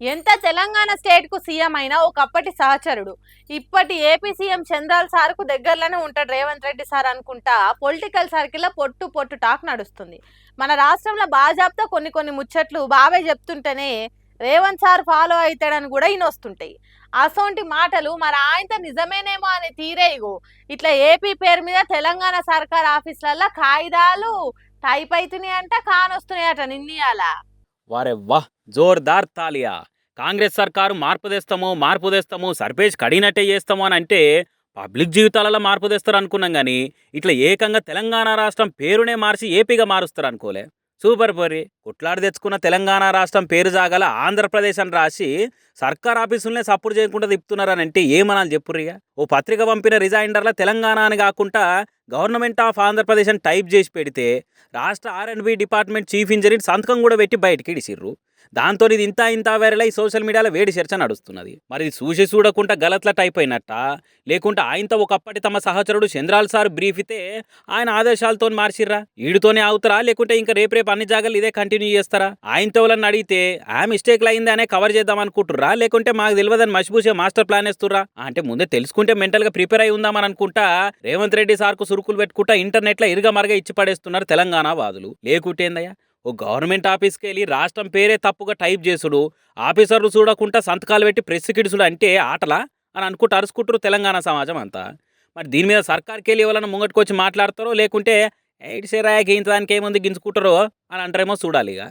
ఎంత తెలంగాణ స్టేట్ కు సీఎం అయినా ఒకప్పటి సహచరుడు. ఇప్పటి ఏపీ సీఎం చంద్రాల సార్కు దగ్గరలోనే ఉంటాడు రేవంత్ రెడ్డి సార్ అనుకుంటా. పొలిటికల్ సర్కిల్లో పొట్టు పొట్టు టాక్ నడుస్తుంది. మన రాష్ట్రంలో బాజాబ్తో కొన్ని ముచ్చట్లు బాబాయ్ చెప్తుంటేనే రేవంత్ సార్ ఫాలో అవుతాడని కూడా ఇనొస్తుంటాయి. అసొంటి మాటలు మరి ఆయనతో నిజమేనేమో అనే తీరే ఇగో ఇట్లా ఏపీ పేరు మీద తెలంగాణ సర్కార్ ఆఫీసులల్లో కాగితాలు టైప్ అవుతున్నాయి అంట, కానొస్తున్నాయట నిన్నయాల. వారే వాహ్! జోర్దార్ తాలియా! కాంగ్రెస్ సర్కారు మార్పు తెస్తాము, సర్పేజ్ కడిగినట్టే చేస్తాము అని అంటే పబ్లిక్ జీవితాలలో మార్పు తెస్తారు అనుకున్నాం కానీ ఇట్లా ఏకంగా తెలంగాణ రాష్ట్రం పేరునే మార్చి ఏపీగా మారుస్తారు అనుకోలే. సూపర్ పోరి కొట్లాడి తెచ్చుకున్న తెలంగాణ రాష్ట్రం పేరు జాగాల ఆంధ్రప్రదేశ్ అని రాసి సర్కార్ ఆఫీసులనే సపోర్ట్ చేయకుండా తిప్పుతున్నారని అంటే ఏమనాలి చెప్పుర్రిగా. ఓ పత్రిక పంపిన రిజైండర్ల తెలంగాణ అని కాకుండా గవర్నమెంట్ ఆఫ్ ఆంధ్రప్రదేశ్ అని టైప్ చేసి పెడితే రాష్ట్ర R&B డిపార్ట్మెంట్ చీఫ్ ఇంజనీర్ సంతకం కూడా పెట్టి బయటికి ఇడిసిర్రు. దాంతో ఇది ఇంత వైరల్ అయి సోషల్ మీడియాలో వేడి చర్చ నడుస్తున్నది. మరి ఇది చూసి చూడకుండా గలత్ల టైప్ అయినట్ట, లేకుంటే ఆయనతో ఒకప్పటి తమ సహచరుడు చంద్రాల్ సార్ బ్రీఫ్ ఇతే ఆయన ఆదేశాలతో మార్చిర్రా? ఈడుతోనే అవుతారా లేకుంటే ఇంకా రేపు అన్ని జాగాలు ఇదే కంటిన్యూ చేస్తారా? ఆయనతో వాళ్ళని అడిగితే ఆ మిస్టేక్లు అయింది అనే కవర్ చేద్దాం అనుకుంటుర్రా లేకుంటే మాకు తెలియదని మసిపూసే మాస్టర్ ప్లాన్ వేస్తుర్రా? అంటే ముందే తెలుసుకుంటే మెంటల్ గా ప్రిపేర్ అయి ఉందామని అనుకుంటా రేవంత్ రెడ్డి సార్కు సురుకులు పెట్టుకుంటా ఇంటర్నెట్ లో ఇరుగా మరగా ఇచ్చి పడేస్తున్నారు తెలంగాణ వాదులు. లేకుంటేందయ్యా, ఓ గవర్నమెంట్ ఆఫీస్కి వెళ్ళి రాష్ట్రం పేరే తప్పుగా టైప్ చేసుడు, ఆఫీసర్లు చూడకుండా సంతకాలు పెట్టి ప్రెస్ కిడుసుడు అంటే ఆటలా అని అనుకుంటూ అరుచుకుంటారు తెలంగాణ సమాజం అంతా. మరి దీని మీద సర్కార్కి వెళ్ళి ఎవరైనా ముంగట్టుకొచ్చి మాట్లాడతారో లేకుంటే ఎయిట్ సేరాయకి ఇంత దానికి ఏముంది గింజుకుంటారో అని అంటారేమో చూడాలి ఇక.